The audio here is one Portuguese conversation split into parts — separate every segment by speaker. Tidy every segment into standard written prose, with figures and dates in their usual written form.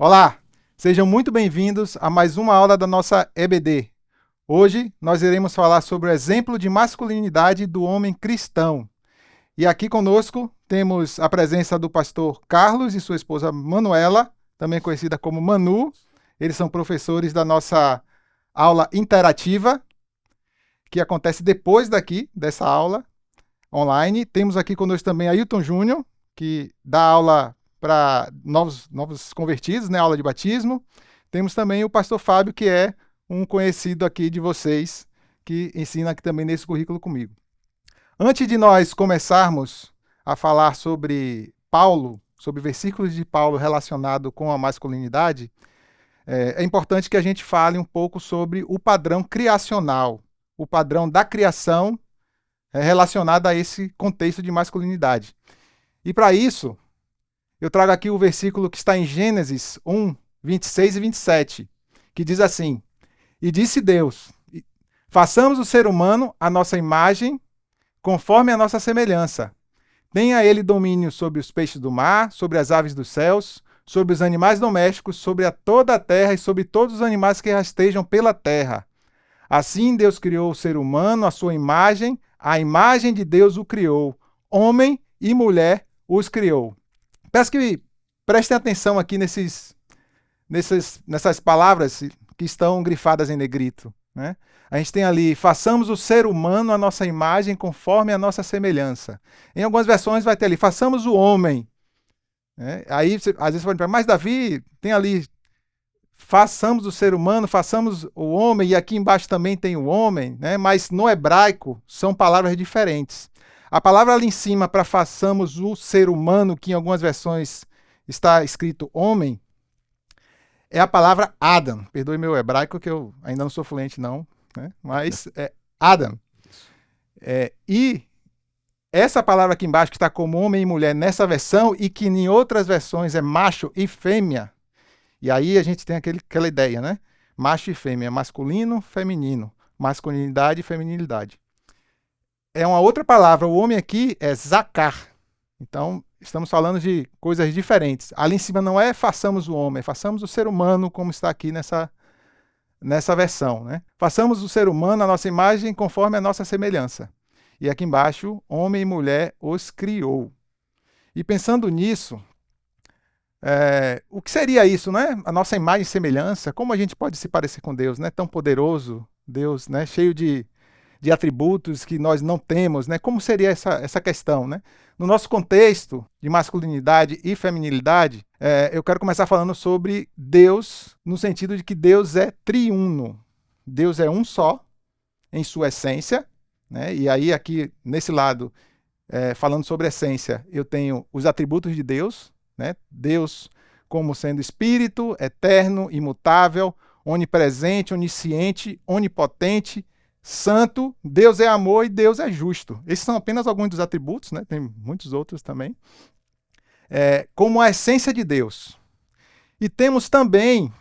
Speaker 1: Olá, sejam muito bem-vindos a mais uma aula da nossa EBD. Hoje nós iremos falar sobre o exemplo de masculinidade do homem cristão. E aqui conosco temos a presença do pastor Carlos e sua esposa Manuela, também conhecida como Manu. Eles são professores da nossa aula interativa, que acontece depois dessa aula online. Temos aqui conosco também Ailton Júnior, que dá aula para novos convertidos, né? Aula de batismo. Temos também o pastor Fábio, que é um conhecido aqui de vocês, que ensina aqui também nesse currículo comigo. Antes de nós começarmos a falar sobre Paulo, sobre versículos de Paulo relacionado com a masculinidade, é importante que a gente fale um pouco sobre o padrão criacional, o padrão da criação relacionado a esse contexto de masculinidade. E para isso, eu trago aqui o versículo que está em Gênesis 1, 26 e 27, que diz assim: E disse Deus, façamos o ser humano à nossa imagem, conforme a nossa semelhança. Tenha ele domínio sobre os peixes do mar, sobre as aves dos céus, sobre os animais domésticos, sobre toda a terra e sobre todos os animais que rastejam pela terra. Assim Deus criou o ser humano à sua imagem, a imagem de Deus o criou. Homem e mulher os criou. Peço que prestem atenção aqui nessas palavras que estão grifadas em negrito, né? A gente tem ali, façamos o ser humano à nossa imagem conforme a nossa semelhança. Em algumas versões vai ter ali, façamos o homem. Né? Aí, às vezes você pode perguntar, mas Davi, tem ali, façamos o ser humano, façamos o homem, e aqui embaixo também tem o homem, né? Mas no hebraico são palavras diferentes. A palavra ali em cima para façamos o ser humano, que em algumas versões está escrito homem, é a palavra Adam. Perdoe meu hebraico, que eu ainda não sou fluente, não, né? Mas é Adam. E essa palavra aqui embaixo, que está como homem e mulher nessa versão, e que em outras versões é macho e fêmea. E aí a gente tem aquela ideia, né? Macho e fêmea, masculino, feminino, masculinidade e feminilidade. É uma outra palavra, o homem aqui é zakar. Então, estamos falando de coisas diferentes. Ali em cima não é façamos o homem, é façamos o ser humano, como está aqui nessa versão, né? Façamos o ser humano à nossa imagem conforme a nossa semelhança. E aqui embaixo, homem e mulher os criou. E pensando nisso, o que seria isso, né? A nossa imagem e semelhança, como a gente pode se parecer com Deus, né? Tão poderoso, Deus, né? Cheio de atributos que nós não temos, né? Como seria essa questão, né? No nosso contexto de masculinidade e feminilidade, eu quero começar falando sobre Deus, no sentido de que Deus é triuno. Deus é um só em sua essência, né? E aí aqui, nesse lado, falando sobre essência, eu tenho os atributos de Deus, né? Deus como sendo espírito, eterno, imutável, onipresente, onisciente, onipotente, santo, Deus é amor e Deus é justo. Esses são apenas alguns dos atributos, né? Tem muitos outros também. Como a essência de Deus. E temos também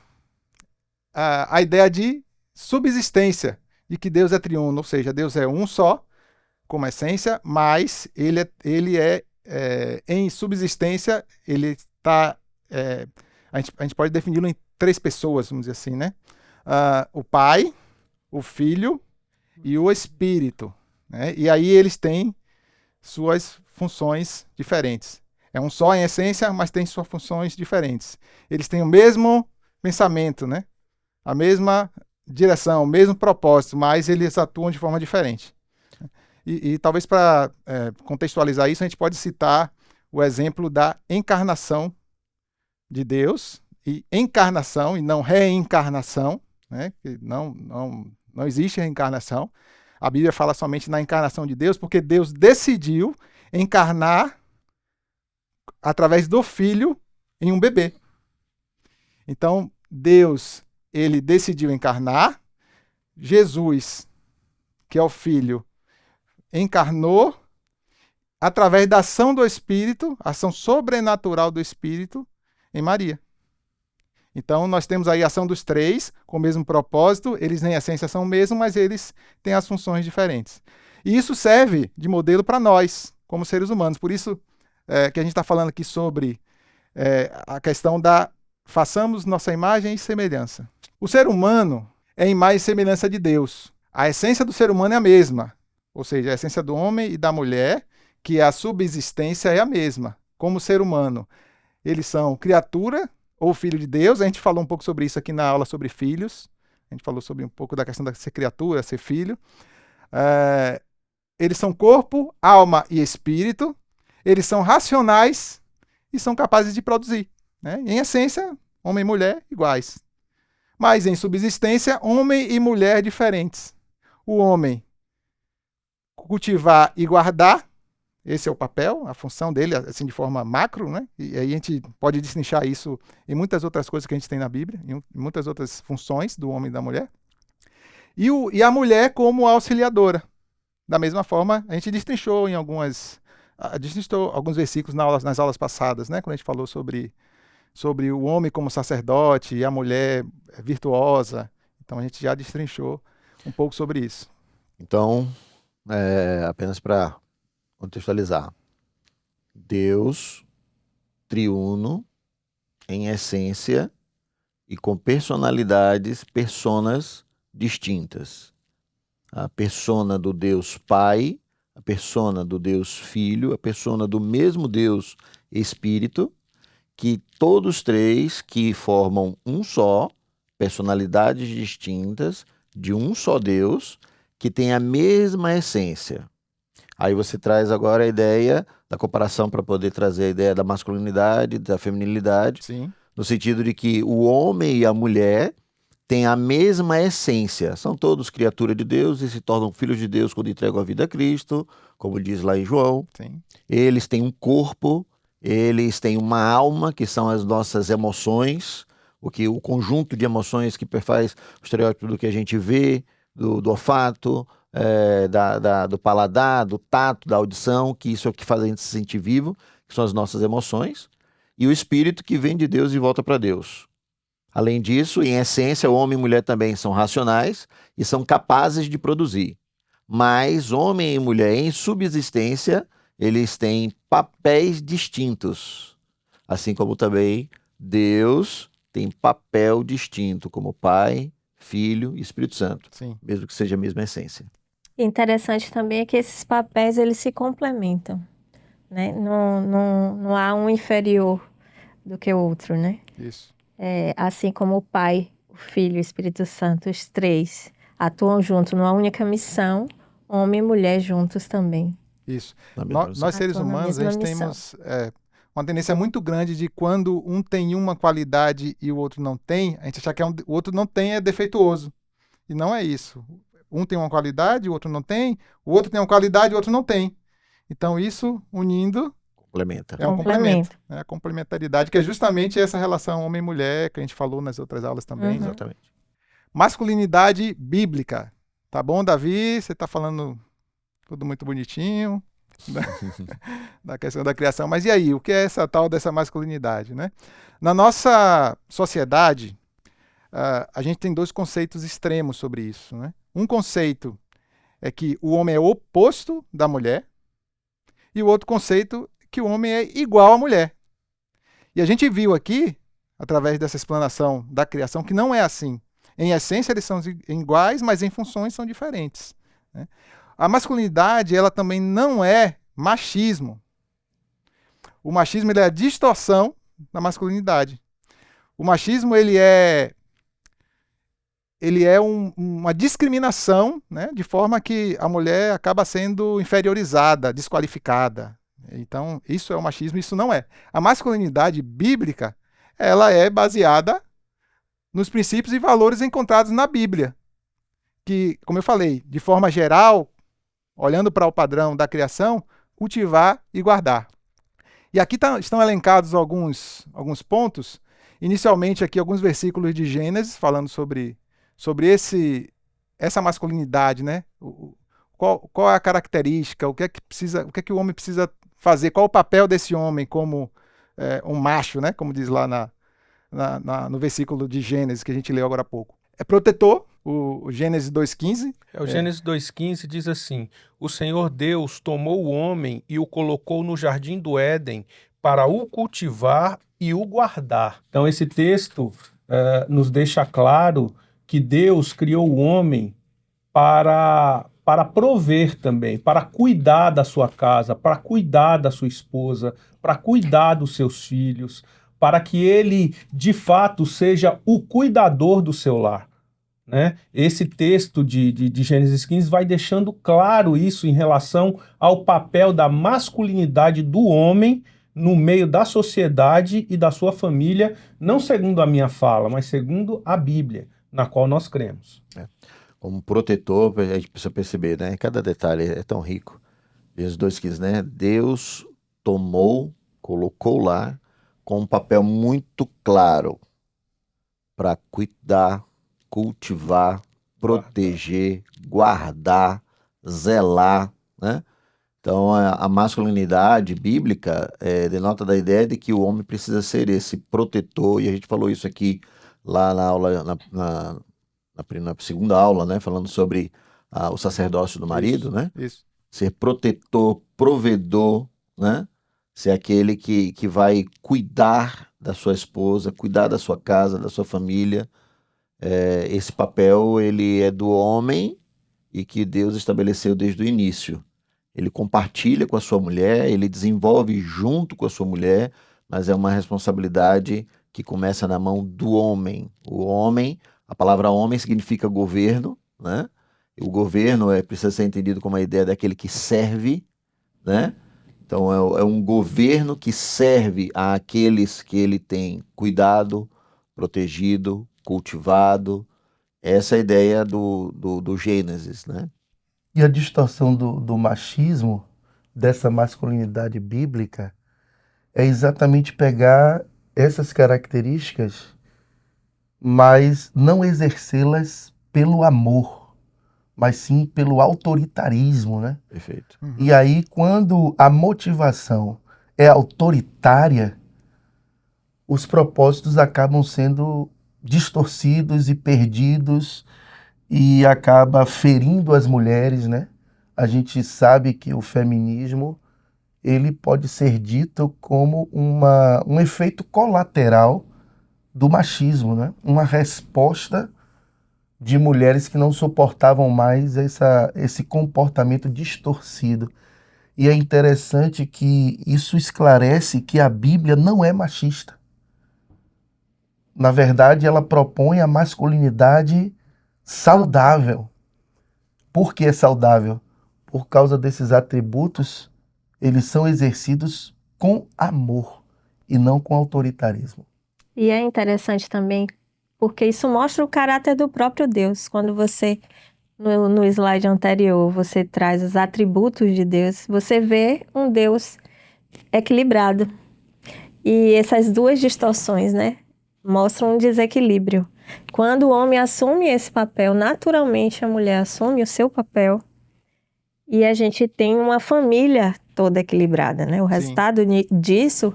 Speaker 1: a ideia de subsistência, de que Deus é triuno, ou seja, Deus é um só, como essência, mas ele é em subsistência, ele está... a gente pode defini-lo em três pessoas, vamos dizer assim, né? O Pai, o Filho e o Espírito, né? E aí eles têm suas funções diferentes. É um só em essência, mas tem suas funções diferentes. Eles têm o mesmo pensamento, né? A mesma direção, o mesmo propósito, mas eles atuam de forma diferente. E talvez para contextualizar isso, a gente pode citar o exemplo da encarnação de Deus, e encarnação e não reencarnação, né? Que não existe reencarnação. A Bíblia fala somente na encarnação de Deus, porque Deus decidiu encarnar através do Filho em um bebê. Então, Deus, ele decidiu encarnar, Jesus, que é o Filho, encarnou através da ação do Espírito, ação sobrenatural do Espírito em Maria. Então, nós temos aí a ação dos três, com o mesmo propósito, eles em essência são o mesmo, mas eles têm as funções diferentes. E isso serve de modelo para nós, como seres humanos. Por isso que a gente está falando aqui sobre a questão da façamos nossa imagem e semelhança. O ser humano é imagem e semelhança de Deus. A essência do ser humano é a mesma, ou seja, a essência do homem e da mulher, que a subsistência é a mesma. Como ser humano, eles são criatura ou filho de Deus. A gente falou um pouco sobre isso aqui na aula sobre filhos. A gente falou sobre um pouco da questão de ser criatura, ser filho. Eles são corpo, alma e espírito. Eles são racionais e são capazes de produzir. Né? Em essência, homem e mulher iguais. Mas em subsistência, homem e mulher diferentes. O homem cultivar e guardar, esse é o papel, a função dele, assim, de forma macro, né? E aí a gente pode destrinchar isso em muitas outras coisas que a gente tem na Bíblia, em muitas outras funções do homem e da mulher. E a mulher como auxiliadora. Da mesma forma, a gente destrinchou alguns versículos nas aulas passadas, né? Quando a gente falou sobre o homem como sacerdote e a mulher virtuosa. Então a gente já destrinchou um pouco sobre isso.
Speaker 2: Então, apenas para contextualizar, Deus triuno em essência e com personas distintas. A persona do Deus Pai, a persona do Deus Filho, a persona do mesmo Deus Espírito, que todos três que formam um só, personalidades distintas de um só Deus, que tem a mesma essência. Aí você traz agora a ideia da comparação para poder trazer a ideia da masculinidade, da feminilidade,
Speaker 1: Sim.
Speaker 2: no sentido de que o homem e a mulher têm a mesma essência. São todos criatura de Deus e se tornam filhos de Deus quando entregam a vida a Cristo, como diz lá em João.
Speaker 1: Sim.
Speaker 2: Eles têm um corpo, eles têm uma alma, que são as nossas emoções, o conjunto de emoções que perfaz o estereótipo do que a gente vê, do olfato, do paladar, do tato, da audição, que isso é o que faz a gente se sentir vivo, que são as nossas emoções, e o espírito que vem de Deus e volta para Deus. Além disso, em essência, o homem e mulher também são racionais e são capazes de produzir. Mas homem e mulher em subsistência, eles têm papéis distintos. Assim como também Deus tem papel distinto como Pai, Filho e Espírito Santo.
Speaker 1: Sim.
Speaker 2: Mesmo que seja a mesma essência.
Speaker 3: Interessante também é que esses papéis eles se complementam, né? Não há um inferior do que o outro, né?
Speaker 1: Isso.
Speaker 3: Assim como o Pai, o Filho e o Espírito Santo, os três atuam juntos numa única missão, homem e mulher juntos também.
Speaker 1: Isso.
Speaker 2: Na mesma
Speaker 1: Nós seres
Speaker 3: Atuam na
Speaker 1: humanos, a
Speaker 3: mesma
Speaker 1: gente
Speaker 3: missão.
Speaker 1: temos uma tendência muito grande de quando um tem uma qualidade e o outro não tem, a gente achar que o outro não tem é defeituoso. E não é isso. Um tem uma qualidade, o outro não tem, o outro tem uma qualidade, o outro não tem. Então isso, unindo,
Speaker 2: Complementa.
Speaker 1: é um complemento. É a complementaridade, que é justamente essa relação homem-mulher que a gente falou nas outras aulas também.
Speaker 3: Uhum.
Speaker 1: Né?
Speaker 2: Exatamente.
Speaker 1: Masculinidade bíblica. Tá bom, Davi? Você está falando tudo muito bonitinho da questão da criação. Mas e aí? O que é essa tal dessa masculinidade? Né? Na nossa sociedade, a gente tem dois conceitos extremos sobre isso. Né? Um conceito é que o homem é o oposto da mulher e o outro conceito é que o homem é igual à mulher. E a gente viu aqui, através dessa explanação da criação, que não é assim. Em essência, eles são iguais, mas em funções são diferentes. Né? A masculinidade, ela também não é machismo. O machismo ele é a distorção da masculinidade. O machismo ele é uma discriminação, né, de forma que a mulher acaba sendo inferiorizada, desqualificada. Então, isso é o machismo, isso não é. A masculinidade bíblica, ela é baseada nos princípios e valores encontrados na Bíblia, que, como eu falei, de forma geral, olhando para o padrão da criação, cultivar e guardar. E aqui estão elencados alguns pontos, inicialmente aqui alguns versículos de Gênesis, falando sobre essa masculinidade, né? Qual é a característica, o que é que o homem precisa fazer, qual o papel desse homem como um macho, né? Como diz lá no versículo de Gênesis que a gente leu agora há pouco. É protetor, o Gênesis 2,15.
Speaker 4: O Gênesis 2,15 diz assim: o Senhor Deus tomou o homem e o colocou no jardim do Éden para o cultivar e o guardar. Então, esse texto nos deixa claro que Deus criou o homem para prover também, para cuidar da sua casa, para cuidar da sua esposa, para cuidar dos seus filhos, para que ele, de fato, seja o cuidador do seu lar. Né? Esse texto de Gênesis 15 vai deixando claro isso em relação ao papel da masculinidade do homem no meio da sociedade e da sua família, não segundo a minha fala, mas segundo a Bíblia, na qual nós cremos.
Speaker 2: Como protetor, a gente precisa perceber, né? Cada detalhe é tão rico. Gênesis 2,15, né? Deus colocou lá com um papel muito claro para cuidar, cultivar, proteger, guardar, zelar, né? Então, a masculinidade bíblica denota da ideia de que o homem precisa ser esse protetor, e a gente falou isso aqui lá na aula, na segunda aula, né? Falando sobre o sacerdócio do marido, né?
Speaker 1: Isso.
Speaker 2: Ser protetor, provedor, né? Ser aquele que vai cuidar da sua esposa, cuidar da sua casa, da sua família. Esse papel, ele é do homem e que Deus estabeleceu desde o início. Ele compartilha com a sua mulher, ele desenvolve junto com a sua mulher, mas é uma responsabilidade que começa na mão do homem. O homem, a palavra homem significa governo, né? E o governo precisa ser entendido como a ideia daquele que serve, né? Então é um governo que serve àqueles que ele tem cuidado, protegido, cultivado. Essa é a ideia do Gênesis, né?
Speaker 5: E a distorção do machismo, dessa masculinidade bíblica, é exatamente pegar essas características, mas não exercê-las pelo amor, mas sim pelo autoritarismo, né?
Speaker 2: Perfeito.
Speaker 5: E aí, quando a motivação é autoritária, os propósitos acabam sendo distorcidos e perdidos e acaba ferindo as mulheres, né? A gente sabe que o feminismo ele pode ser dito como um efeito colateral do machismo, né? Uma resposta de mulheres que não suportavam mais esse comportamento distorcido. E é interessante que isso esclarece que a Bíblia não é machista. Na verdade, ela propõe a masculinidade saudável. Por que é saudável? Por causa desses atributos, eles são exercidos com amor e não com autoritarismo.
Speaker 3: E é interessante também, porque isso mostra o caráter do próprio Deus. Quando você, no slide anterior, você traz os atributos de Deus, você vê um Deus equilibrado. E essas duas distorções, né, mostram um desequilíbrio. Quando o homem assume esse papel, naturalmente a mulher assume o seu papel e a gente tem uma família toda equilibrada, né? O resultado disso,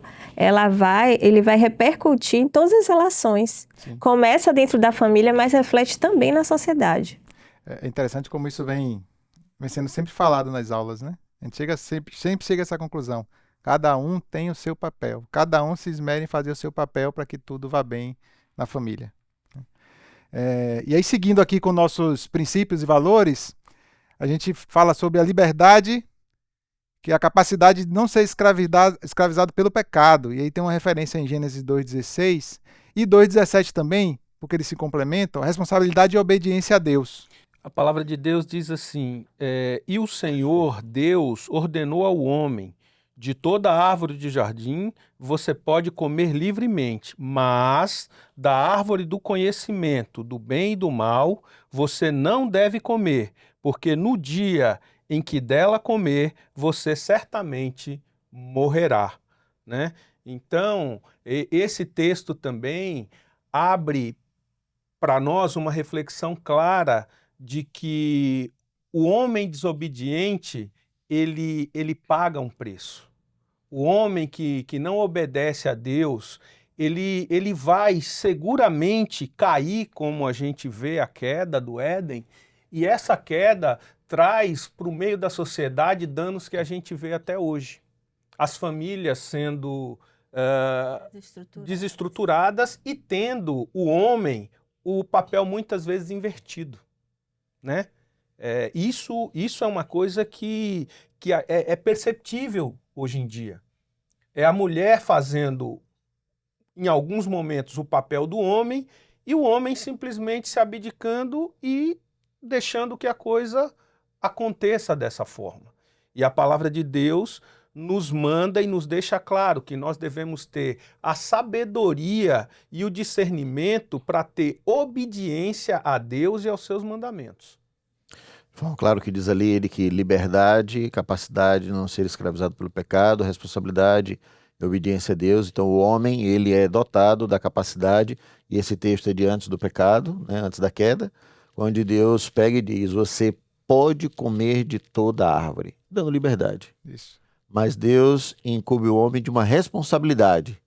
Speaker 3: ele vai repercutir em todas as relações.
Speaker 1: Sim.
Speaker 3: Começa dentro da família, mas reflete também na sociedade.
Speaker 1: É interessante como isso vem sendo sempre falado nas aulas, né? A gente sempre chega a essa conclusão. Cada um tem o seu papel. Cada um se esmera em fazer o seu papel para que tudo vá bem na família. E aí, seguindo aqui com nossos princípios e valores, a gente fala sobre a liberdade, que é a capacidade de não ser escravizado pelo pecado. E aí tem uma referência em Gênesis 2,16 e 2,17 também, porque eles se complementam, a responsabilidade e a obediência a Deus.
Speaker 4: A palavra de Deus diz assim, e o Senhor, Deus, ordenou ao homem, de toda árvore de jardim você pode comer livremente, mas da árvore do conhecimento do bem e do mal você não deve comer, porque no dia em que dela comer, você certamente morrerá, né? Então, esse texto também abre para nós uma reflexão clara de que o homem desobediente, ele paga um preço. O homem que não obedece a Deus, ele vai seguramente cair, como a gente vê a queda do Éden, e essa queda traz para o meio da sociedade danos que a gente vê até hoje. As famílias sendo desestruturadas e tendo o homem o papel muitas vezes invertido, né? Isso é uma coisa que é perceptível hoje em dia. É a mulher fazendo, em alguns momentos, o papel do homem e o homem simplesmente se abdicando e deixando que a coisa aconteça dessa forma. E a palavra de Deus nos manda e nos deixa claro que nós devemos ter a sabedoria e o discernimento para ter obediência a Deus e aos seus mandamentos.
Speaker 2: Bom, claro que diz ali ele que liberdade, capacidade de não ser escravizado pelo pecado, responsabilidade e obediência a Deus. Então o homem, ele é dotado da capacidade, e esse texto é de antes do pecado, né, antes da queda, onde Deus pega e diz: você pode comer de toda a árvore, dando liberdade.
Speaker 1: Isso.
Speaker 2: Mas Deus incumbe o homem de uma responsabilidade.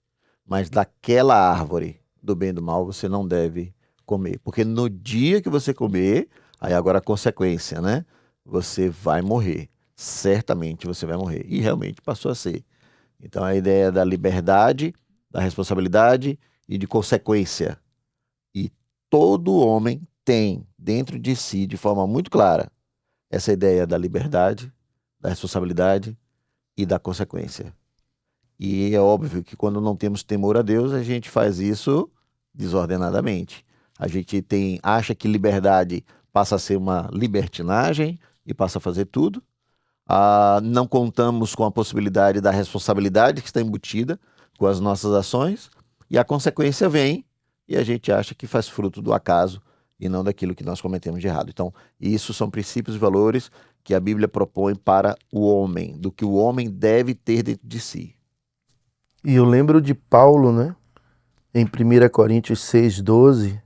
Speaker 2: Mas daquela árvore, do bem e do mal, você não deve comer. Porque no dia que você comer, aí agora a consequência, né? Você vai morrer. Certamente você vai morrer. E realmente passou a ser. Então a ideia da liberdade, da responsabilidade e de consequência. E todo homem tem dentro de si, de forma muito clara, essa ideia da liberdade, da responsabilidade e da consequência. E é óbvio que quando não temos temor a Deus, a gente faz isso desordenadamente. A gente acha que liberdade passa a ser uma libertinagem e passa a fazer tudo. Não contamos com a possibilidade da responsabilidade que está embutida com as nossas ações, e a consequência vem e a gente acha que faz fruto do acaso e não daquilo que nós cometemos de errado. Então, isso são princípios e valores que a Bíblia propõe para o homem, do que o homem deve ter dentro de si.
Speaker 5: E eu lembro de Paulo, né? Em 1 Coríntios 6,12,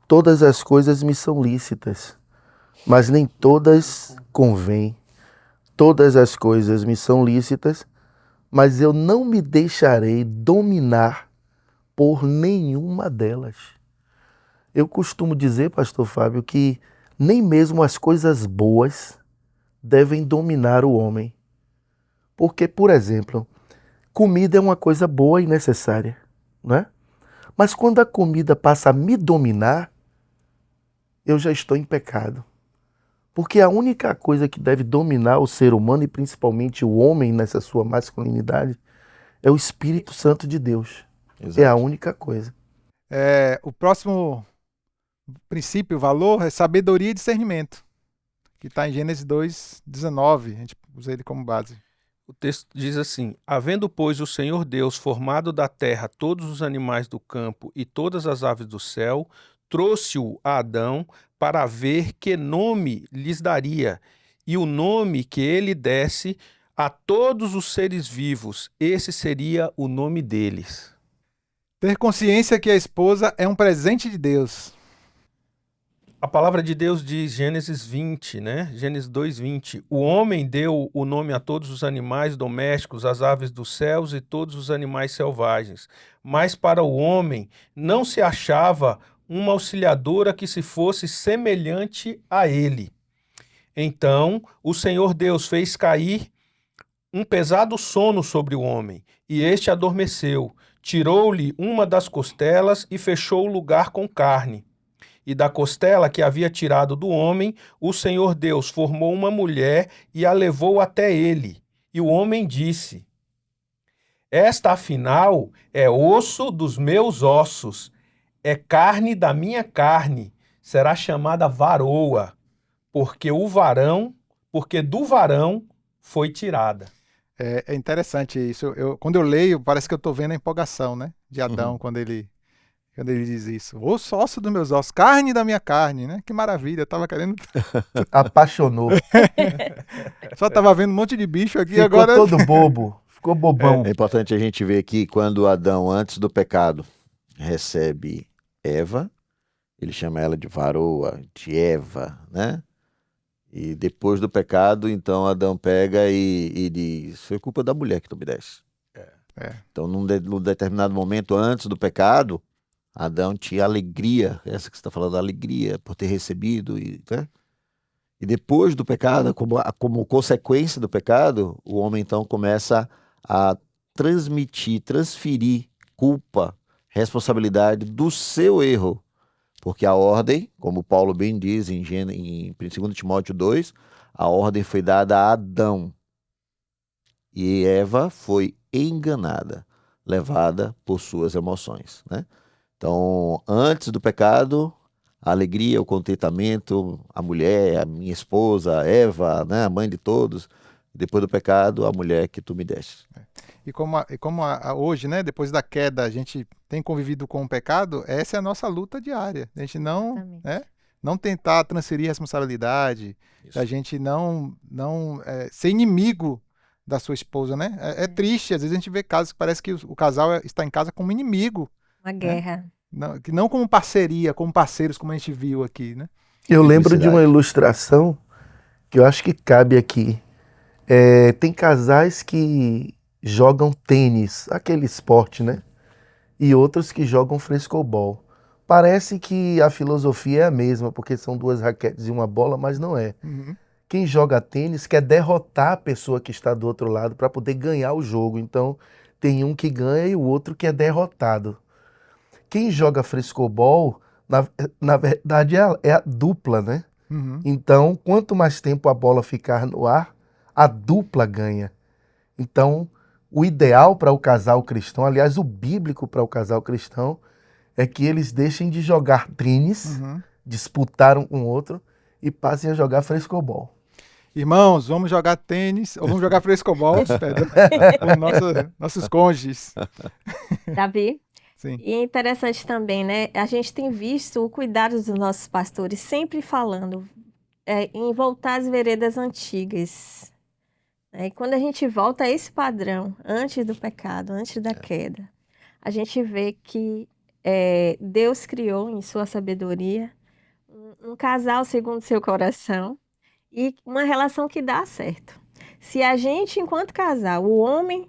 Speaker 5: todas as coisas me são lícitas, mas nem todas convêm. Todas as coisas me são lícitas, mas eu não me deixarei dominar por nenhuma delas. Eu costumo dizer, pastor Fábio, que nem mesmo as coisas boas devem dominar o homem. Porque, por exemplo, comida é uma coisa boa e necessária, né? Mas quando a comida passa a me dominar, eu já estou em pecado. Porque a única coisa que deve dominar o ser humano, e principalmente o homem nessa sua masculinidade, é o Espírito Santo de Deus.
Speaker 2: Exato.
Speaker 5: É a única coisa.
Speaker 1: O próximo princípio, valor, é sabedoria e discernimento, que está em Gênesis 2:19. A gente usa ele como base.
Speaker 4: O texto diz assim: havendo, pois, o Senhor Deus formado da terra todos os animais do campo e todas as aves do céu, trouxe-o a Adão para ver que nome lhes daria, e o nome que ele desse a todos os seres vivos, esse seria o nome deles.
Speaker 1: Ter consciência que a esposa é um presente de Deus.
Speaker 4: A palavra de Deus diz, Gênesis 20, né? Gênesis 2:20, o homem deu o nome a todos os animais domésticos, as aves dos céus e todos os animais selvagens. Mas para o homem não se achava uma auxiliadora que se fosse semelhante a ele. Então o Senhor Deus fez cair um pesado sono sobre o homem, e este adormeceu. Tirou-lhe uma das costelas e fechou o lugar com carne. E da costela que havia tirado do homem, o Senhor Deus formou uma mulher e a levou até ele. E o homem disse: esta, afinal, é osso dos meus ossos, é carne da minha carne, será chamada varoa, porque do varão foi tirada.
Speaker 1: É interessante isso. Quando eu leio, parece que eu estou vendo a empolgação, né, de Adão, quando ele diz isso. Osso dos meus ossos, carne da minha carne, né? Que maravilha, eu estava querendo...
Speaker 5: Apaixonou.
Speaker 1: Só estava vendo um monte de bicho aqui,
Speaker 5: Ficou
Speaker 1: agora...
Speaker 5: todo bobo. Ficou bobão.
Speaker 2: É importante a gente ver que quando Adão, antes do pecado, recebe Eva, ele chama ela de varoa, de Eva, né? E depois do pecado, então Adão pega e diz: foi culpa da mulher que tu me deste. Então, num determinado momento antes do pecado, Adão tinha alegria, essa que você está falando, alegria por ter recebido, né? E depois do pecado, como consequência do pecado, o homem então começa a transferir culpa, responsabilidade do seu erro. Porque a ordem, como Paulo bem diz em 2 Timóteo 2, a ordem foi dada a Adão. E Eva foi enganada, levada por suas emoções, né? Então, antes do pecado, a alegria, o contentamento, a mulher, a minha esposa, a Eva, né, a mãe de todos. Depois do pecado, a mulher que tu me deste.
Speaker 1: E hoje, né, depois da queda, a gente tem convivido com o pecado, essa é a nossa luta diária. A gente
Speaker 3: Exatamente.
Speaker 1: não tentar transferir responsabilidade,
Speaker 2: Isso.
Speaker 1: a gente não ser inimigo da sua esposa, né? É triste, às vezes a gente vê casos que parece que o casal está em casa como inimigo,
Speaker 3: Uma guerra.
Speaker 1: não como parceria, como parceiros, como a gente viu aqui, né?
Speaker 5: Eu lembro de uma
Speaker 2: Simplicidade.
Speaker 5: ilustração que eu acho que cabe aqui. Tem casais que jogam tênis, aquele esporte, né? E outros que jogam frescobol. Parece que a filosofia é a mesma, porque são duas raquetes e uma bola, mas não é.
Speaker 1: Uhum.
Speaker 5: Quem joga tênis quer derrotar a pessoa que está do outro lado para poder ganhar o jogo. Então, tem um que ganha e o outro que é derrotado. Quem joga frescobol, na verdade, é a dupla, né?
Speaker 1: Uhum.
Speaker 5: Então, quanto mais tempo a bola ficar no ar, a dupla ganha. Então, o ideal para o casal cristão, aliás, o bíblico para o casal cristão, é que eles deixem de jogar tênis,
Speaker 1: Uhum.
Speaker 5: disputar um com o outro, e passem a jogar frescobol.
Speaker 1: Irmãos, vamos jogar tênis, ou vamos jogar frescobol, perdão, com nossos cônjuges.
Speaker 3: Davi?
Speaker 1: Sim.
Speaker 3: E é interessante também, né? A gente tem visto o cuidado dos nossos pastores sempre falando em voltar às veredas antigas. E quando a gente volta a esse padrão, antes do pecado, antes da queda, a gente vê que Deus criou, em sua sabedoria, um casal segundo seu coração e uma relação que dá certo. Se a gente, enquanto casal, o homem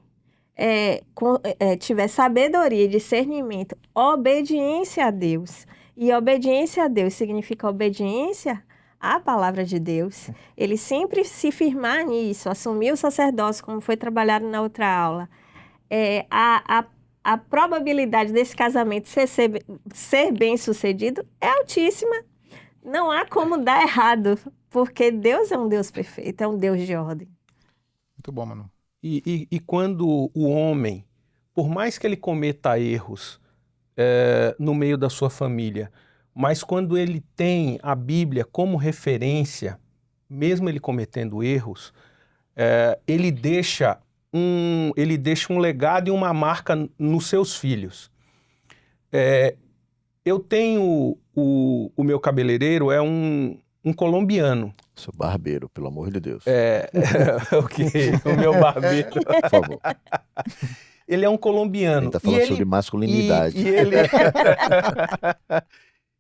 Speaker 3: tiver sabedoria, discernimento, obediência a Deus, e obediência a Deus significa obediência à palavra de Deus, ele sempre se firmar nisso, assumir o sacerdócio, como foi trabalhado na outra aula, a probabilidade desse casamento ser bem sucedido é altíssima. Não há como dar errado, porque Deus é um Deus perfeito, é um Deus de ordem.
Speaker 1: Muito bom, Manu.
Speaker 4: E quando o homem, por mais que ele cometa erros no meio da sua família, mas quando ele tem a Bíblia como referência, mesmo ele cometendo erros, ele deixa um legado e uma marca nos seus filhos. Eu tenho o meu cabeleireiro, é um colombiano.
Speaker 2: Sou barbeiro, pelo amor de Deus.
Speaker 4: Ok, o meu barbeiro.
Speaker 2: Por favor.
Speaker 4: Ele é um colombiano.
Speaker 2: Ele está falando sobre masculinidade.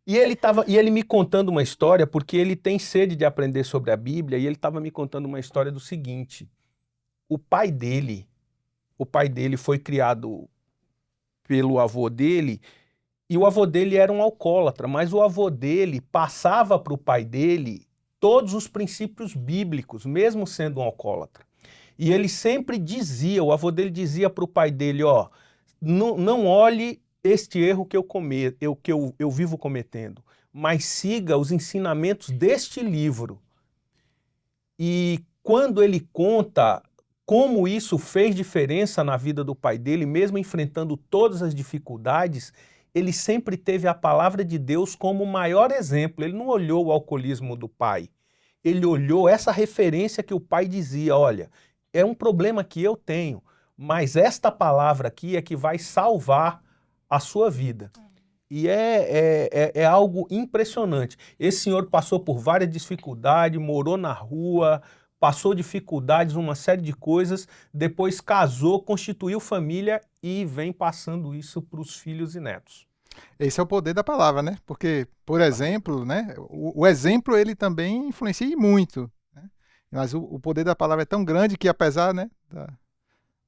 Speaker 4: E ele me contando uma história, porque ele tem sede de aprender sobre a Bíblia, e ele estava me contando uma história do seguinte: o pai dele foi criado pelo avô dele, e o avô dele era um alcoólatra, mas o avô dele passava para o pai dele todos os princípios bíblicos, mesmo sendo um alcoólatra. E ele sempre dizia, o avô dele dizia para o pai dele, não olhe este erro que eu vivo cometendo, mas siga os ensinamentos deste livro. E quando ele conta como isso fez diferença na vida do pai dele, mesmo enfrentando todas as dificuldades, ele sempre teve a palavra de Deus como o maior exemplo. Ele não olhou o alcoolismo do pai, ele olhou essa referência que o pai dizia, olha, é um problema que eu tenho, mas esta palavra aqui é que vai salvar a sua vida. E é algo impressionante. Esse senhor passou por várias dificuldades, morou na rua, passou dificuldades, uma série de coisas, depois casou, constituiu família e vem passando isso para os filhos e netos.
Speaker 1: Esse é o poder da palavra, né? Porque, por exemplo, né, o exemplo ele também influencia e muito, né? Mas o poder da palavra é tão grande que, apesar, né,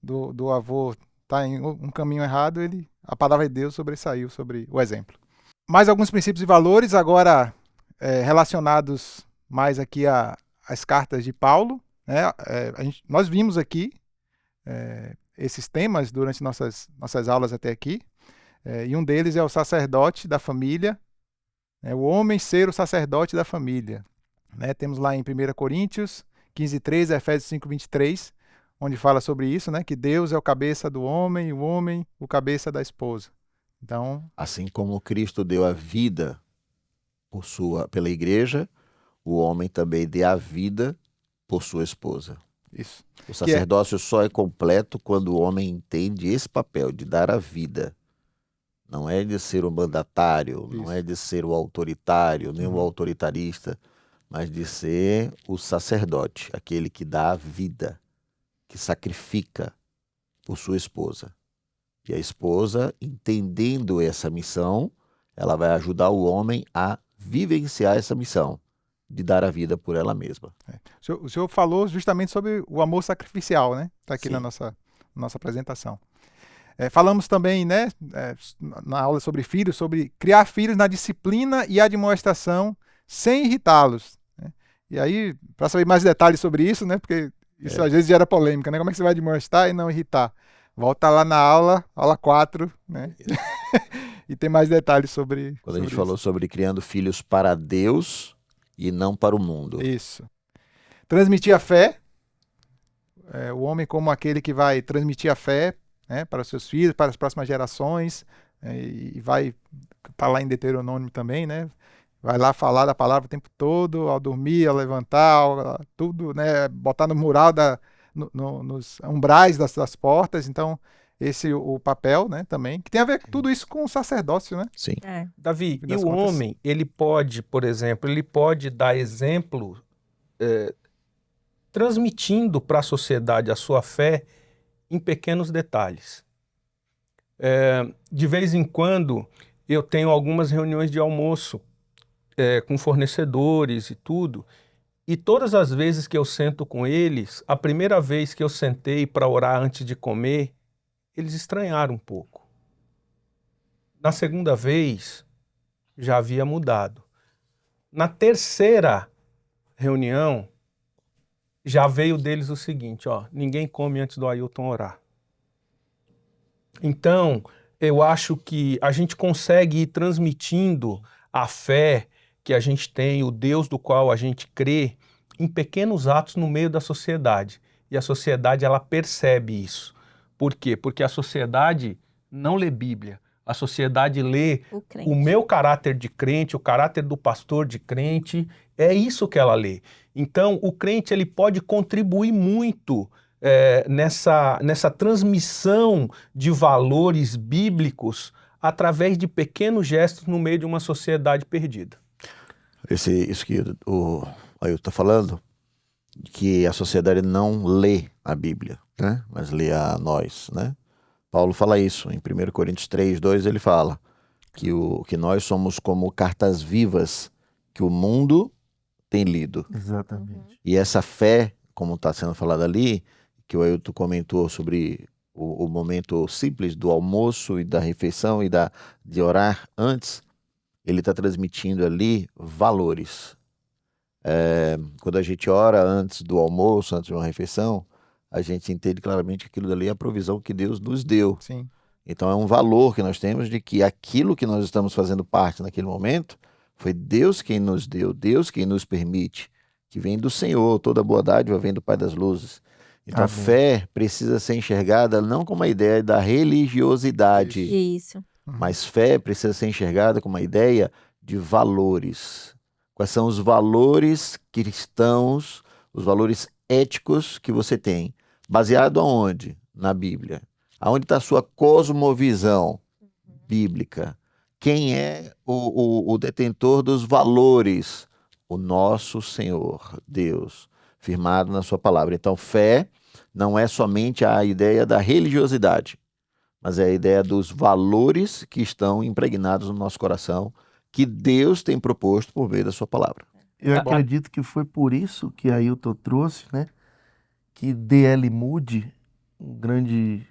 Speaker 1: do avô estar em um caminho errado, a palavra de Deus sobressaiu sobre o exemplo. Mais alguns princípios e valores agora relacionados mais aqui às cartas de Paulo, né? Nós vimos aqui esses temas durante nossas aulas até aqui, e um deles é o sacerdote da família, né, o homem ser o sacerdote da família. Né? Temos lá em 1 Coríntios 15:3, Efésios 5:23, onde fala sobre isso, né, que Deus é o cabeça do homem e o homem o cabeça da esposa. Então,
Speaker 2: Assim como Cristo deu a vida pela igreja, o homem também dê a vida por sua esposa.
Speaker 1: isso.
Speaker 2: O sacerdócio só é completo quando o homem entende esse papel de dar a vida. Não é de ser o mandatário, não é de ser o autoritário, nem o autoritarista, mas de ser o sacerdote, aquele que dá a vida, que sacrifica por sua esposa. E a esposa, entendendo essa missão, ela vai ajudar o homem a vivenciar essa missão, de dar a vida por ela mesma.
Speaker 1: O senhor falou justamente sobre o amor sacrificial, né? Está aqui
Speaker 2: Sim.
Speaker 1: na nossa apresentação. Falamos também, né, na aula sobre filhos, sobre criar filhos na disciplina e admoestação sem irritá-los. Né? E aí, para saber mais detalhes sobre isso, né, porque isso às vezes gera polêmica, né? Como é que você vai admoestar e não irritar? Volta lá na aula 4, né? E tem mais detalhes sobre
Speaker 2: Quando a gente
Speaker 1: isso.
Speaker 2: falou sobre criando filhos para Deus e não para o mundo.
Speaker 1: Isso. Transmitir a fé. O homem como aquele que vai transmitir a fé, né, para os seus filhos, para as próximas gerações, e vai estar lá em Deuteronômio também, né? Vai lá falar da palavra o tempo todo, ao dormir, ao levantar, tudo, né? Botar no mural, nos umbrais das portas. Então, esse é o papel, né, também, que tem a ver com tudo isso com o sacerdócio, né?
Speaker 2: Sim.
Speaker 4: Davi,
Speaker 1: fim
Speaker 4: e
Speaker 1: das
Speaker 4: o
Speaker 1: contas.
Speaker 4: homem, ele pode, por exemplo, ele pode dar exemplo transmitindo para a sociedade a sua fé em pequenos detalhes. De vez em quando, eu tenho algumas reuniões de almoço com fornecedores e tudo, e todas as vezes que eu sento com eles, a primeira vez que eu sentei para orar antes de comer, eles estranharam um pouco. Na segunda vez, já havia mudado. Na terceira reunião, já veio deles o seguinte, ó, ninguém come antes do Ailton orar. Então, eu acho que a gente consegue ir transmitindo a fé que a gente tem, o Deus do qual a gente crê, em pequenos atos no meio da sociedade. E a sociedade, ela percebe isso. Por quê? Porque a sociedade não lê Bíblia. A sociedade lê o meu caráter de crente, o caráter do pastor de crente, é isso que ela lê. Então, o crente ele pode contribuir muito nessa transmissão de valores bíblicos através de pequenos gestos no meio de uma sociedade perdida.
Speaker 2: Isso que o Ailton está falando, que a sociedade não lê a Bíblia, né? Mas lê a nós, né? Paulo fala isso em 1 Coríntios 3:2, ele fala que nós somos como cartas vivas que o mundo tem lido.
Speaker 5: Exatamente.
Speaker 2: E essa fé, como está sendo falado ali, que o Ailton comentou sobre o momento simples do almoço e da refeição e de orar antes, ele está transmitindo ali valores. Quando a gente ora antes do almoço, antes de uma refeição, a gente entende claramente que aquilo dali é a provisão que Deus nos deu.
Speaker 1: Sim.
Speaker 2: Então é um valor que nós temos de que aquilo que nós estamos fazendo parte naquele momento foi Deus quem nos deu, Deus quem nos permite, que vem do Senhor, toda boa dádiva vem do Pai das Luzes. Então a
Speaker 5: Amém.
Speaker 2: fé precisa ser enxergada não como uma ideia da religiosidade,
Speaker 3: Isso.
Speaker 2: mas fé precisa ser enxergada como uma ideia de valores. Quais são os valores cristãos, os valores éticos que você tem? Baseado aonde? Na Bíblia. Aonde está a sua cosmovisão bíblica? Quem é o detentor dos valores? O nosso Senhor, Deus, firmado na sua palavra. Então, fé não é somente a ideia da religiosidade, mas é a ideia dos valores que estão impregnados no nosso coração, que Deus tem proposto por meio da sua palavra.
Speaker 5: Eu acredito que foi por isso que Ailton trouxe, né? Que D.L. Moody, um grande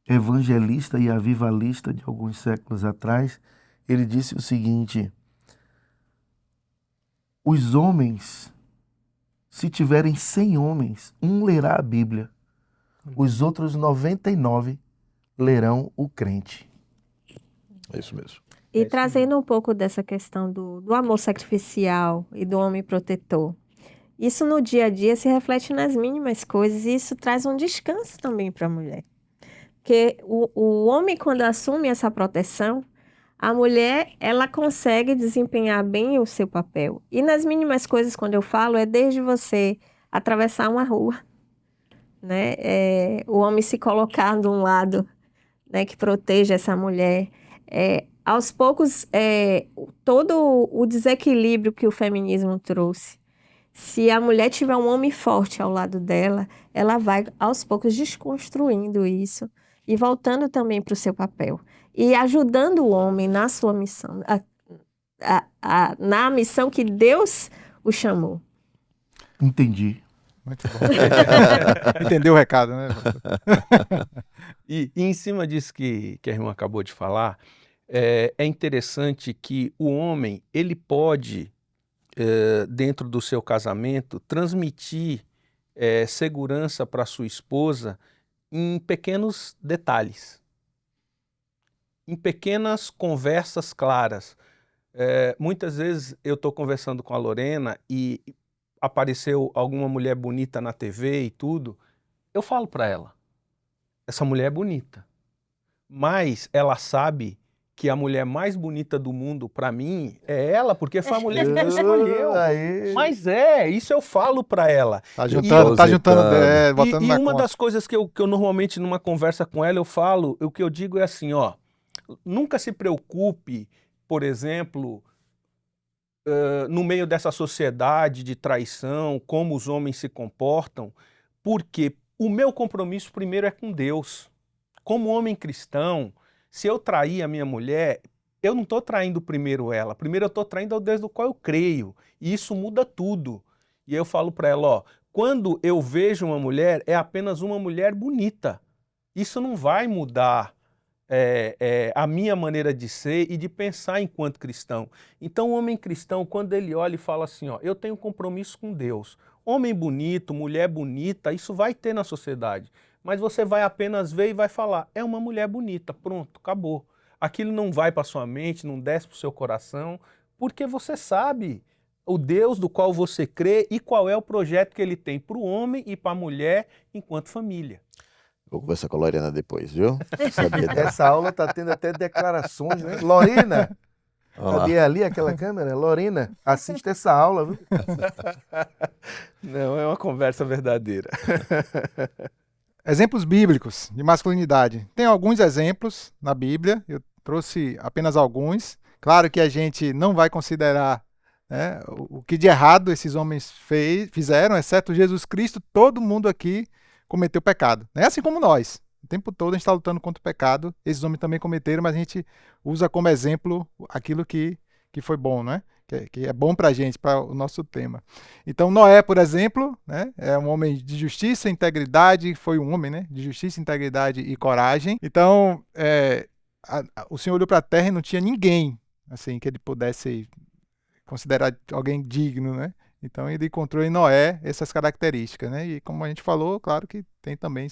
Speaker 5: evangelista e avivalista de alguns séculos atrás, ele disse o seguinte: os homens, se tiverem 100 homens, um lerá a Bíblia, os outros 99 lerão o crente.
Speaker 2: É isso mesmo.
Speaker 3: E
Speaker 4: isso
Speaker 3: trazendo um pouco dessa questão do amor sacrificial e do homem protetor. Isso no dia a dia se reflete nas mínimas coisas e isso traz um descanso também para a mulher. Porque o homem, quando assume essa proteção, a mulher, ela consegue desempenhar bem o seu papel. E nas mínimas coisas, quando eu falo, é desde você atravessar uma rua, né? O homem se colocar de um lado, né, que proteja essa mulher. Aos poucos, todo o desequilíbrio que o feminismo trouxe, se a mulher tiver um homem forte ao lado dela, ela vai aos poucos desconstruindo isso e voltando também para o seu papel. E ajudando o homem na sua missão, na missão que Deus o chamou.
Speaker 5: Entendi.
Speaker 1: Muito bom. Entendeu o recado, né, pastor?
Speaker 4: E em cima disso que a irmã acabou de falar, é interessante que o homem, ele pode, dentro do seu casamento, transmitir segurança para sua esposa em pequenos detalhes, em pequenas conversas claras. Muitas vezes eu estou conversando com a Lorena e apareceu alguma mulher bonita na TV e tudo, eu falo para ela, essa mulher é bonita, mas ela sabe que a mulher mais bonita do mundo para mim é ela, porque foi a mulher que ela escolheu.
Speaker 5: Aí.
Speaker 4: Mas isso eu falo para ela.
Speaker 1: Tá juntando, botando
Speaker 4: E
Speaker 1: na
Speaker 4: uma
Speaker 1: conta.
Speaker 4: das coisas que eu normalmente numa conversa com ela eu falo, o que eu digo é assim, ó, nunca se preocupe, por exemplo, no meio dessa sociedade de traição, como os homens se comportam, porque o meu compromisso primeiro é com Deus. Como homem cristão, se eu trair a minha mulher, eu não estou traindo primeiro ela. Primeiro eu estou traindo ao Deus do qual eu creio. E isso muda tudo. E eu falo para ela, ó, quando eu vejo uma mulher, é apenas uma mulher bonita. Isso não vai mudar a minha maneira de ser e de pensar enquanto cristão. Então o homem cristão, quando ele olha e fala assim, ó, eu tenho compromisso com Deus. Homem bonito, mulher bonita, isso vai ter na sociedade. Mas você vai apenas ver e vai falar, é uma mulher bonita, pronto, acabou. Aquilo não vai para sua mente, não desce para o seu coração, porque você sabe o Deus do qual você crê e qual é o projeto que ele tem para o homem e para a mulher enquanto família.
Speaker 2: Vou conversar com a Lorena depois, viu? Sabia dessa.
Speaker 5: Essa aula tá tendo até declarações, né? Lorena,
Speaker 2: Vamos lá.
Speaker 5: cadê ali aquela câmera? Lorena, assista essa aula, viu?
Speaker 4: Não, é uma conversa verdadeira.
Speaker 1: Exemplos bíblicos de masculinidade. Tem alguns exemplos na Bíblia, eu trouxe apenas alguns. Claro que a gente não vai considerar, né, o que de errado esses homens fizeram, exceto Jesus Cristo, todo mundo aqui cometeu pecado. Né? Assim como nós. O tempo todo a gente está lutando contra o pecado, esses homens também cometeram, mas a gente usa como exemplo aquilo que foi bom, né? Que é bom para a gente, para o nosso tema. Então, Noé, por exemplo, né, é um homem de justiça, integridade, foi um homem, né, de justiça, integridade e coragem. Então, o Senhor olhou para a terra e não tinha ninguém assim que ele pudesse considerar alguém digno, né? Então, ele encontrou em Noé essas características, né? E como a gente falou, claro que tem também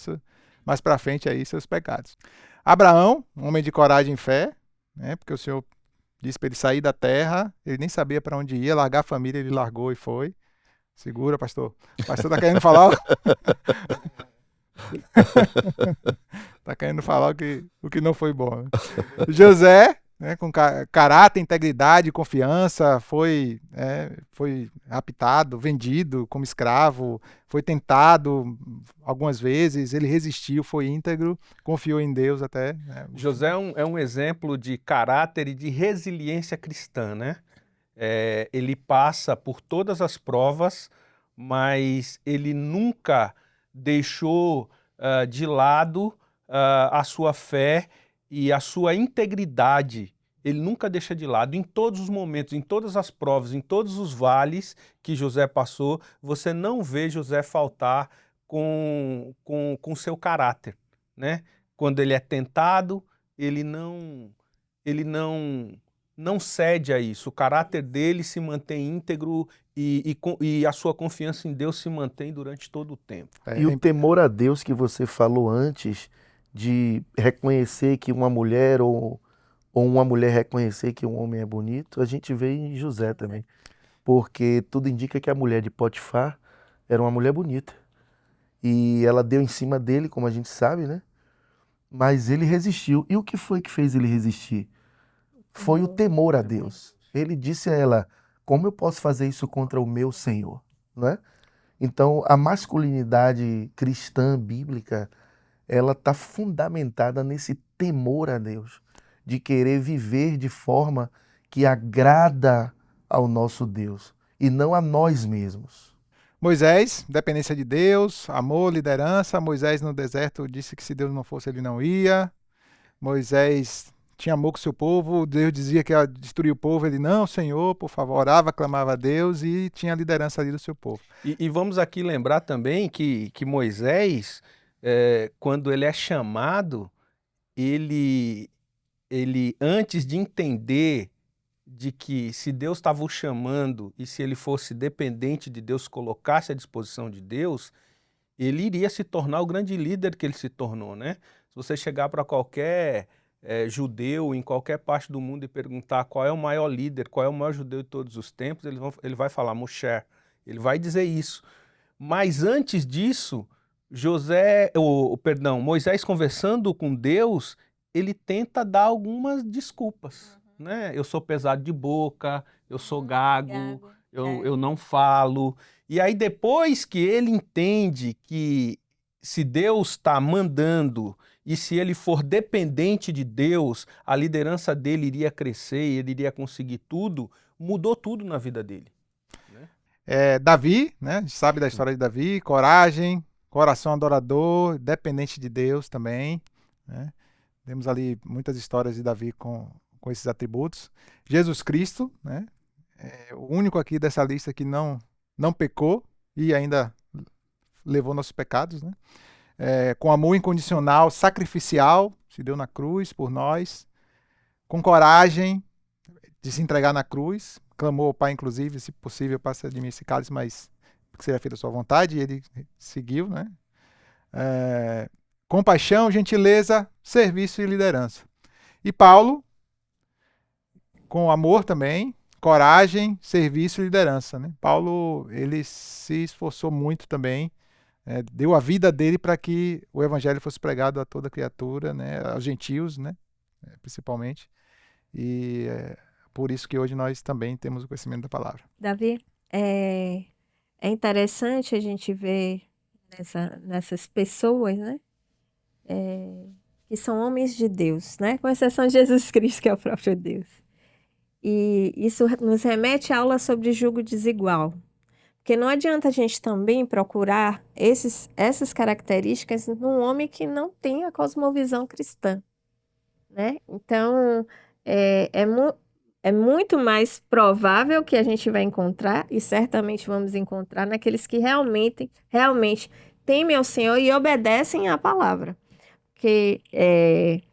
Speaker 1: mais para frente aí seus pecados. Abraão, um homem de coragem e fé, né? Porque o Senhor disse para ele sair da terra, ele nem sabia para onde ia, largar a família, ele largou e foi. Segura, pastor. O pastor tá querendo falar. Tá querendo falar o que não foi bom. Né? José, né, com caráter, integridade, confiança, foi raptado, vendido como escravo, foi tentado algumas vezes, ele resistiu, foi íntegro, confiou em Deus até. Né?
Speaker 4: José é um exemplo de caráter e de resiliência cristã, né? Ele passa por todas as provas, mas ele nunca deixou de lado a sua fé e a sua integridade. Ele nunca deixa de lado. Em todos os momentos, em todas as provas, em todos os vales que José passou, você não vê José faltar com seu caráter, né? Quando ele é tentado, ele não não cede a isso. O caráter dele se mantém íntegro e a sua confiança em Deus se mantém durante todo o tempo.
Speaker 5: E o temor a Deus que você falou antes, de reconhecer que uma mulher ou uma mulher reconhecer que um homem é bonito, a gente vê em José também. Porque tudo indica que a mulher de Potifar era uma mulher bonita. E ela deu em cima dele, como a gente sabe, né? Mas ele resistiu. E o que foi que fez ele resistir? Foi o temor a Deus. Ele disse a ela: como eu posso fazer isso contra o meu Senhor? Não é? Então, a masculinidade cristã, bíblica, ela está fundamentada nesse temor a Deus, de querer viver de forma que agrada ao nosso Deus e não a nós mesmos.
Speaker 1: Moisés, dependência de Deus, amor, liderança. Moisés no deserto disse que se Deus não fosse, ele não ia. Moisés tinha amor com o seu povo, Deus dizia que ia destruir o povo, ele, não, Senhor, por favor, orava, clamava a Deus e tinha a liderança ali do seu povo.
Speaker 4: E vamos aqui lembrar também que Moisés, quando ele é chamado, ele antes de entender de que se Deus estava o chamando e se ele fosse dependente de Deus, colocasse à disposição de Deus, ele iria se tornar o grande líder que ele se tornou, né? Se você chegar para qualquer judeu em qualquer parte do mundo e perguntar qual é o maior líder, qual é o maior judeu de todos os tempos, ele vai falar Moshe, ele vai dizer isso. Mas antes disso, Moisés conversando com Deus, ele tenta dar algumas desculpas, né? Eu sou pesado de boca, eu sou gago, eu não falo. E aí depois que ele entende que se Deus está mandando e se ele for dependente de Deus, a liderança dele iria crescer e ele iria conseguir tudo, mudou tudo na vida dele.
Speaker 1: Davi, né? A gente sabe da história de Davi, coragem, coração adorador, dependente de Deus também, né? Temos ali muitas histórias de Davi com esses atributos. Jesus Cristo, né? O único aqui dessa lista que não pecou e ainda levou nossos pecados, né? Com amor incondicional, sacrificial, se deu na cruz por nós, com coragem de se entregar na cruz, clamou ao Pai, inclusive, se possível, passa de mim esse cálice, mas que seja feita a sua vontade, e ele seguiu, né? Compaixão, gentileza, serviço e liderança. E Paulo, com amor também, coragem, serviço e liderança, né? Paulo, ele se esforçou muito também, deu a vida dele para que o evangelho fosse pregado a toda criatura, né? Aos gentios, né? Principalmente. E por isso que hoje nós também temos o conhecimento da palavra.
Speaker 3: Davi, é interessante a gente ver nessas pessoas, né? Que são homens de Deus, né? Com exceção de Jesus Cristo, que é o próprio Deus. E isso nos remete à aula sobre jugo desigual. Porque não adianta a gente também procurar essas características num homem que não tem a cosmovisão cristã, né? Então, é muito mais provável que a gente vai encontrar, e certamente vamos encontrar, naqueles que realmente temem ao Senhor e obedecem à palavra. Porque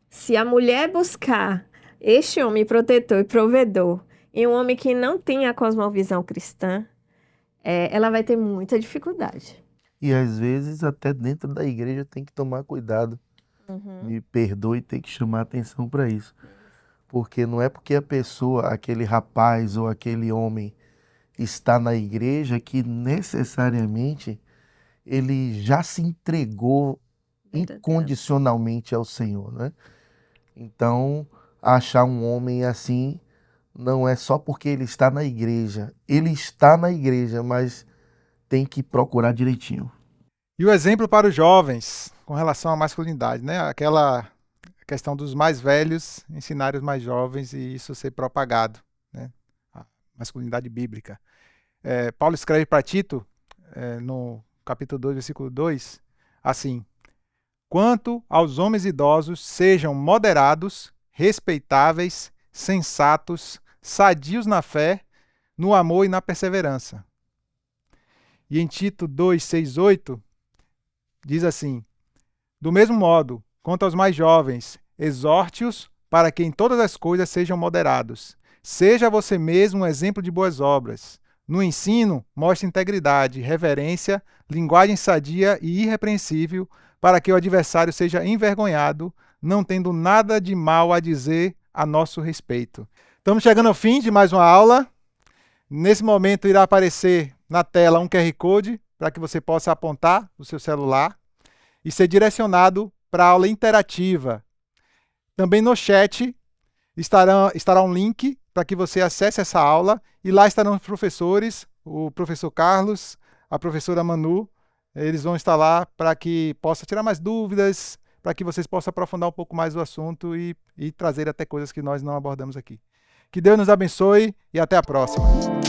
Speaker 3: se a mulher buscar este homem protetor e provedor em um homem que não tem a cosmovisão cristã, ela vai ter muita dificuldade.
Speaker 5: E às vezes até dentro da igreja tem que tomar cuidado. Me perdoe, tem que chamar atenção para isso. Porque não é porque a pessoa, aquele rapaz ou aquele homem está na igreja que necessariamente ele já se entregou incondicionalmente ao Senhor, né? Então, achar um homem assim não é só porque ele está na igreja. Ele está na igreja, mas tem que procurar direitinho.
Speaker 1: E o exemplo para os jovens com relação à masculinidade, né? Aquela questão dos mais velhos ensinarem os mais jovens e isso ser propagado, né? A masculinidade bíblica. Paulo escreve para Tito, no capítulo 2, versículo 2, assim: quanto aos homens idosos, sejam moderados, respeitáveis, sensatos, sadios na fé, no amor e na perseverança. E em Tito 2, 6, 8, diz assim: do mesmo modo, quanto aos mais jovens, exorte-os para que em todas as coisas sejam moderados. Seja você mesmo um exemplo de boas obras. No ensino, mostre integridade, reverência, linguagem sadia e irrepreensível, para que o adversário seja envergonhado, não tendo nada de mal a dizer a nosso respeito. Estamos chegando ao fim de mais uma aula. Nesse momento irá aparecer na tela um QR Code para que você possa apontar no seu celular e ser direcionado para a aula interativa. Também no chat estará um link para que você acesse essa aula e lá estarão os professores, o professor Carlos, a professora Manu. Eles vão estar lá para que possa tirar mais dúvidas, para que vocês possam aprofundar um pouco mais o assunto e trazer até coisas que nós não abordamos aqui. Que Deus nos abençoe e até a próxima.